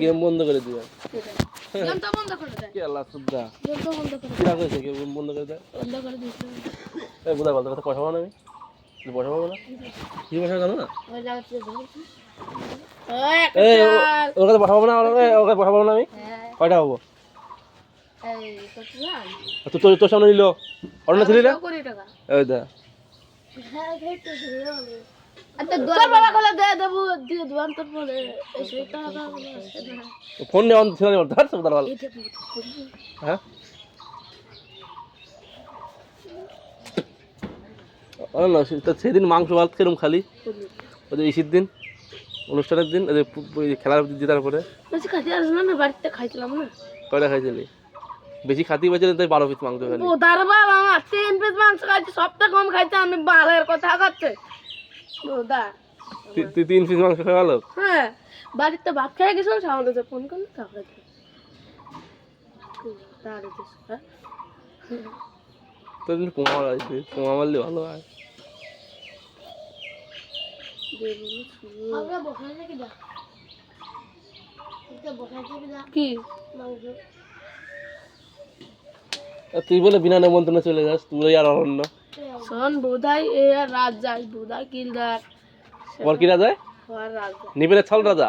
Game বন্ধ করে দিবে। গেম তো বন্ধ করে দেয়। কি আল্লাহ সুদ্দা গেম তো বন্ধ করে কি রাখছে গেম বন্ধ করে দেয়। বন্ধ করে দিয়েছে। এই বুদা বলতে কথা পয়সা পাবো না আমি, তুই পয়সা পাবো না, কি পয়সা জানো না? ওই যাচ্ছে ধরেছি। এই ওর কাছে পয়সা পাবো না, ওর কাছে পয়সা পাবো না আমি। কয়টা পাবো? এই কত জান? তোর সামনে নিল অন্য ছিল না? 100 টাকা। এই দা হ্যাঁ দেখতে দিও। আচ্ছা তোর বাবা কলে দে দেবো দিয়ে দোকান তোর বলে এই টাকা ফোন নিয়ে অন ছিল না ধর সব দাঁড়াল। হ্যাঁ না সেদিন মাংস ভাত খেলাম খালি, ওই যে ইসির দিন অনুষ্ঠানের দিন, ওই খেলার জেতার পরে বেশি খাইতে আসলাম না, বাড়িতে খাইছিলাম না। কয়টা খাইছিলি? বেশি খাতি বেঁচে তাই 12 পিস মাংস খালি। ও তার বাবা আমার 3 পিস মাংস খাইছে, সবটা কম খাইছে, আমি বালের কথা খাচ্ছে দাদা। তুই 3 পিস মাংস খাওয়া গেল? হ্যাঁ বাড়িতে ভাত খেয়ে গেছিলাম, সামনে ফোন করলো তারপরে তাড়ে দিস। হ্যাঁ তোর পোমা আছে, পোমা মারলে ভালো হয়। আমরা বসাই নাকি দা এটা বসাই নাকি দা কি মাংস। তুই বলে বিনা নিমন্ত্রণে চলে যাস, তুই আর অরণ্য। শোন বোধাই এ আর রাত যায়, বোধাই কিলদার ওর কি রাজা? আর রাত যায় নিবেনের ছাল রাজা,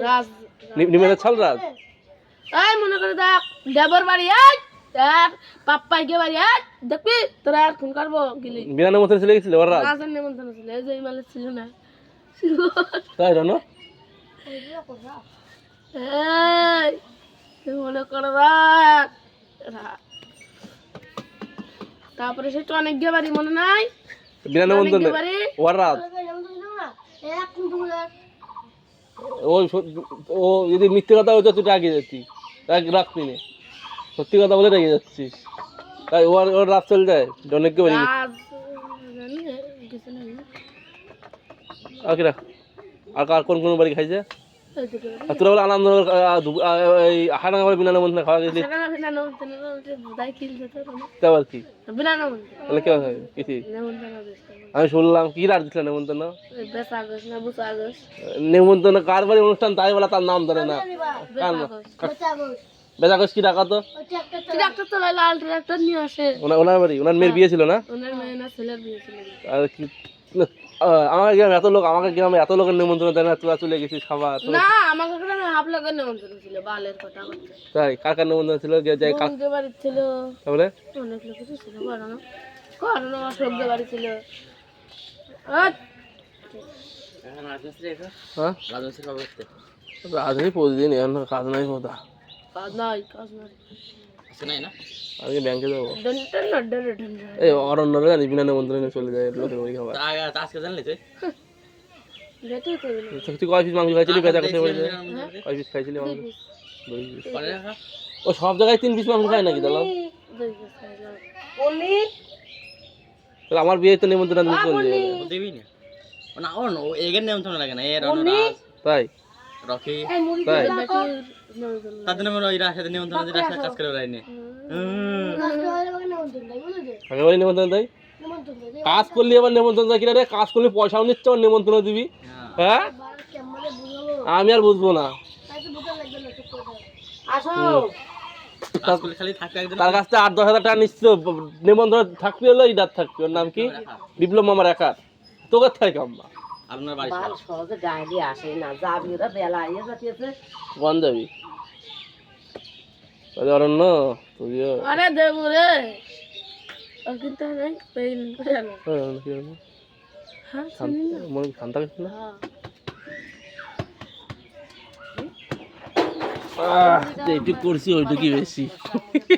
রাজ নিবেনের ছাল রাজ। এই মনে করে দেখ দেবর বাড়ি আয় তার পাপ্পাই গে বাড়ি আয় দেখবি তোরা আর ফোন করবো গেলি। বিনা নিমন্ত্রণে চলে গেছিল ওর রাজ। রাজের নিমন্ত্রণ ছিল, এই যে মালে ছিল না। তাই জানো? এই তুই মনে করে রাখ। তারপরে সে অনেক গে বাড়ি মনে নাই বিনা নিমন্ত্রণে ওর রাজ। ও যদি মিথ্যে কথা হতো তুই রাগে যাচ্ছিস, রাখবি না, সত্যি কথা বলে রেগে যাচ্ছিস। তাই ওর রাত চলে যায় অনেককে বাড়ি। আর কি রাখ আর কার কোন কোন বাড়ি খাইছে? আর তোরা বলে আনন্দ এই হাড়াঙ্গা বাড়ি বিনা নিমন্ত্রণে খাওয়া গেছিলি, আবার কি তাহলে কেমন হয় কিছু? আমি শুনলাম কি রাত দিচ্ছিল নেমন্তন্ন। নেমন্তন্ন কার বাড়ি অনুষ্ঠান তাই বলা, তার নাম ধরে না। কার না বেজাগজ কি ডাকা তো? ওনার বাড়ি, ওনার মেয়ের বিয়ে ছিল না? আর কি আমাকে গ্রামে এত লোক, আমাকে গ্রামে এত লোকের নিমন্ত্রণ দেয় না, তোরা চলে গেছিস খাবার? না আমাকে গ্রামে হাফ লোকের নিমন্ত্রণ ছিল, বালের কথা বলতে। তাই কার কার নিমন্ত্রণ ছিল? যাই বন্ধুদের বাড়ি ছিল, তারপরে অনেক লোক ছিল, কারণ আমার সবদের বাড়ি ছিল। হ্যাঁ রাজনীতি প্রতিদিন এখন কাজ নাই কথা। কাজ নাই, কাজ নাই আজকে ব্যাংকে যাবো। এই অরণ্যরা জানি বিনা নিমন্ত্রণে চলে যায় লোকের বাড়ি খাবার। তুই কয় পিস মাংস খাইছিলি? বেচা কোথায় বাড়িতে কয় পিস খাইছিলি মাংস? 2 পিস। ও সব জায়গায় 3 পিস মাংস খায় নাকি দাদা? তাহলে আমার বিয়ে তো নিমন্ত্রণ দিবি না? তাই রকি তাই তাদের নামে ওই রাশাদের নিমন্ত্রণ দিয়ে রাশা কাজ করে বেড়ায়নি। আগে বাড়ি নিমন্ত্রণ দেয়, কাজ করলে আবার নিমন্ত্রণ দেয় কিনা রে? কাজ করলে পয়সাও নিচ্ছে আবার নিমন্ত্রণ দিবি? হ্যাঁ আমি আর বুঝবো না। তার কাছ থেকে 8-10 হাজার টাকা নিচ্ছ, নিমন্ত্রণ থাকবি হলো ইডার থাকবি। ওর নাম কি? বিপ্লব মামার একার তোকে থাই কাম্মা কোন যাবি? অরণ্য তুইও আরে দেবো রে কিন্তু শান্তা গেছিল এইটুক করছি, ওইটুকুই বেশি।